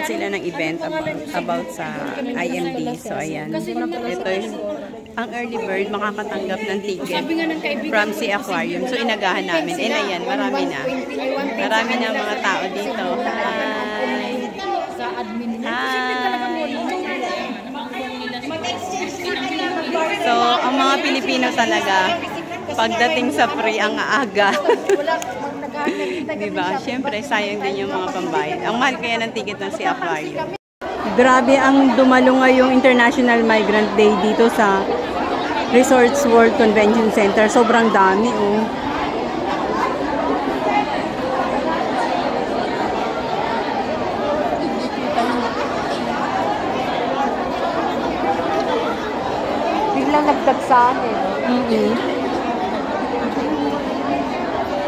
nag-hold sila ng event about sa IMD. So, ayan. Ito yung ang early bird makakatanggap ng ticket from Sea Aquarium. So, inagahan namin. And ayan, marami na. Marami na mga tao dito. Hi! Hi! So, ang mga Pilipino talaga, pagdating sa free ang aaga. Diba? Siyempre, sayang din yung mga pambayad. Ang mahal kaya ng ticket ng Sea Aquarium. Grabe ang dumalo ngayong International Migrant Day dito sa Resorts World Convention Center. Sobrang dami, oh. Biglang nagdagsahan eh.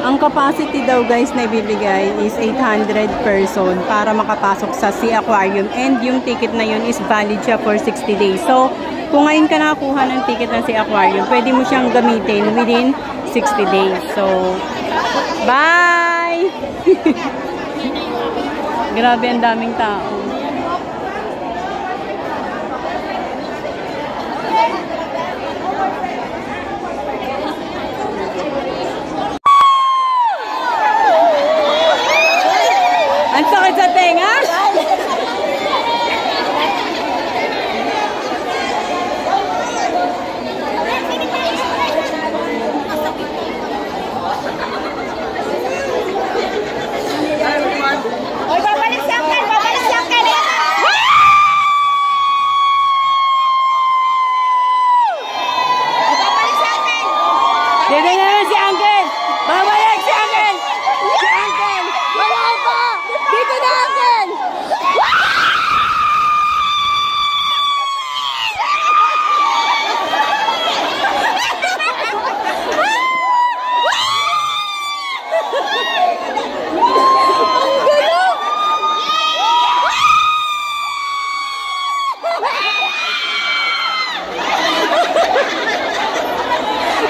Ang capacity daw guys na ibibigay is 800 person para makapasok sa Sea Aquarium, and yung ticket na yun is valid siya for 60 days. So, kung ngayon ka nakakuha ng ticket ng Sea Aquarium, pwede mo siyang gamitin within 60 days. So, bye! Grabe, ang daming tao. Ang sakit sa tenga! Oy, babalik sa akin! Babalik sa akin! Babalik sa akin! Dito na si Uncle! Babalik si Uncle! Si Uncle! Wala pa! Dito na, Uncle!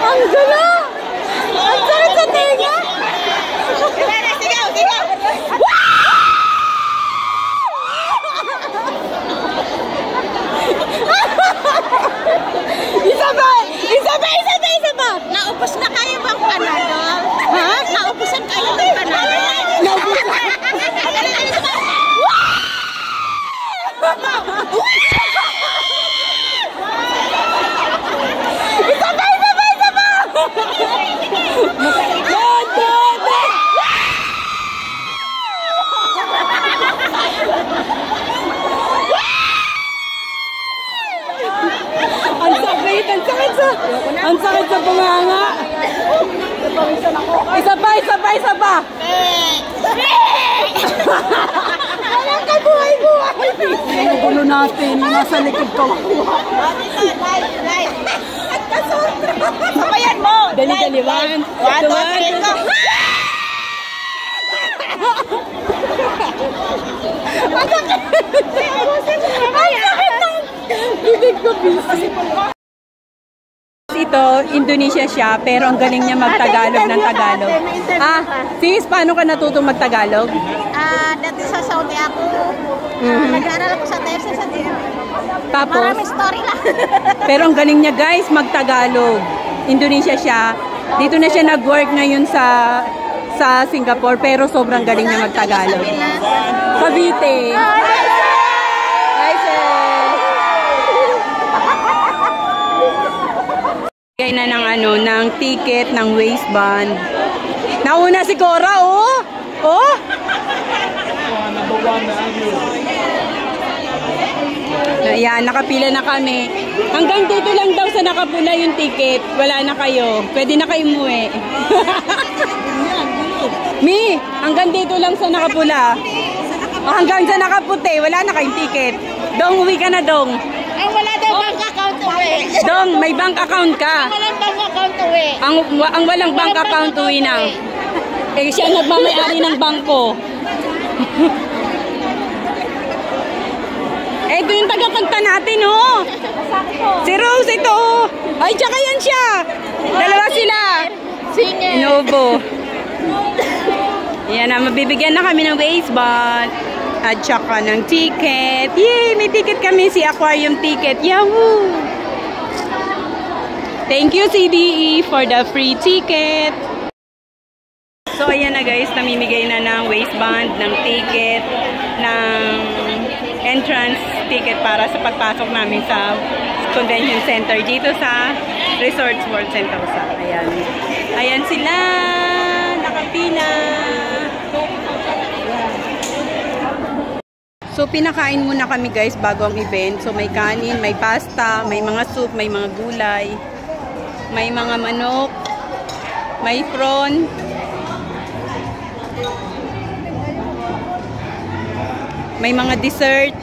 Ang gulo! Ang sakit sa tenga! Sigaw! Sigaw! Isa ba? Isa ba? Isa ba? Isa ba? Naupos na kayo bang panadol? Ha? Naupusan kayo bang panadol? Naubusan! Isa ba? Isa ba? Isa ba? Ang sakit! Ang sakit sa... Ang sakit sa bunganga! Isa pa! Isa pa! Isa pa! Alam ka, buhay-buhay! Ang gulo natin, nasa likod ka. At kasontra! Sabayan mo! Dali-dali, one, two, three, go! Ang sakit! Ang sakit ng... Bibig ko busy. Ito, Indonesia siya, pero ang galing niya magtagalog ng Tagalog. Sis, paano ka natutong magtagalog? Dati sa Saudi ako. Nag-aaral ako sa TESA sa DM. Tapos? Maraming story lang. Pero ang galing niya guys, magtagalog. Indonesia siya. Dito na siya nag-work ngayon sa Singapore, pero sobrang galing niya magtagalog. Cavite. Hi, sir. Kaya na ng ticket, ng waistband. Nauna si Cora, oh! Oh! Ayan, nakapila na kami. Hanggang dito lang daw sa nakapula yung ticket. Wala na kayo. Pwede na kayo umuwi. Mi, hanggang dito lang sa nakapula. Hanggang sa nakaputi, wala na kayong ticket. Dong, uwi ka na, Dong. Ay, wala daw bank account uwi. Dong, may bank account ka. Walang bank account uwi. Ang walang bank account uwi na. Eh, siya nagmamayari ng bangko. Eh, ito yung tagakanta natin, oh. Si Rose, ito, oh. Ay, tsaka yan siya. Dalawa sila. Singer. Nobo. Yan na, mabibigyan na kami ng waistband. at saka ng ticket. Yay! May ticket kami, si Aquarium ticket. Yahoo! Thank you CDE for the free ticket. So ayan na guys, namimigay na ng waistband, ng ticket, ng entrance ticket para sa pagpasok namin sa convention center dito sa Resorts World Sentosa. Ayan. Ayan sila, nakapila. So, pinakain muna kami guys bago ang event. So, may kanin, may pasta, may mga soup, may mga gulay, may mga manok, may prawn, may mga dessert.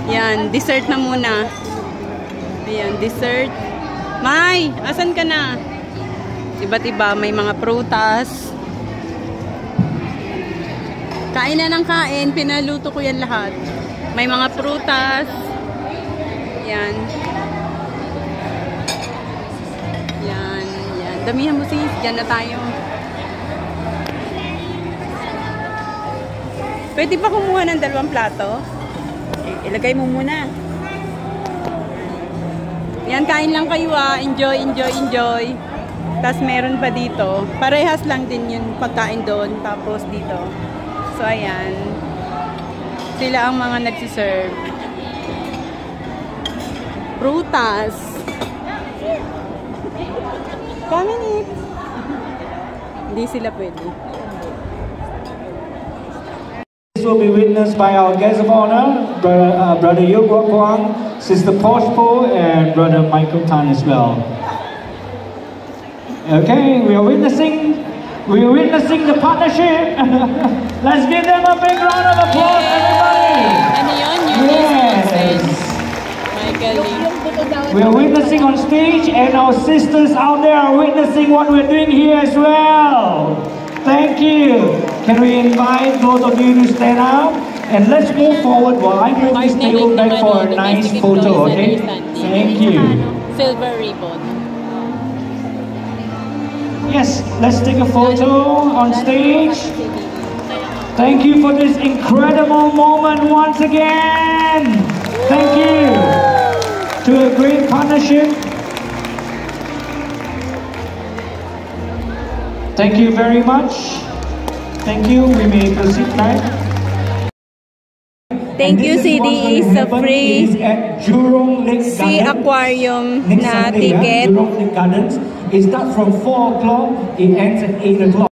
Yan, dessert na muna. Ayan, dessert. May, asan ka na? Iba't iba, may mga prutas. Kain na ng kain, pinaluto ko yan lahat. May mga prutas. Yan. Yan, yan. Damihan mo sis, dyan na tayo. Pwede pa kumuha ng 2 plato? Ilagay mo muna. Yan, kain lang kayo ah. Enjoy, enjoy, enjoy. Tapos meron pa dito. Parehas lang din yung pagkain doon. Tapos dito. So, ayan. Sila ang mga nagsiserve. Prutas. Kaminit. Hindi sila pwede. This will be witnessed by our guest of honor, Brother Yo Guo Kwang, Sister Posh Po, and Brother Michael Tan as well. Okay, we are witnessing the partnership. Let's give them a big round of applause, everybody. Yes. We are witnessing on stage, and our sisters out there are witnessing what we're doing here as well. Thank you. Can we invite both of you to stand up? And let's move forward while I move this table back for a nice photo, okay? Thank you. Silver ribbon. Yes, let's take a photo on stage. Thank you for this incredible moment once again. Thank you to a great partnership. Thank you very much. Thank you. We may proceed now. Thank you CDE sa free Sea Aquarium na ticket. Jurong Lake Gardens. It starts from 4 o'clock. It ends at 8 o'clock.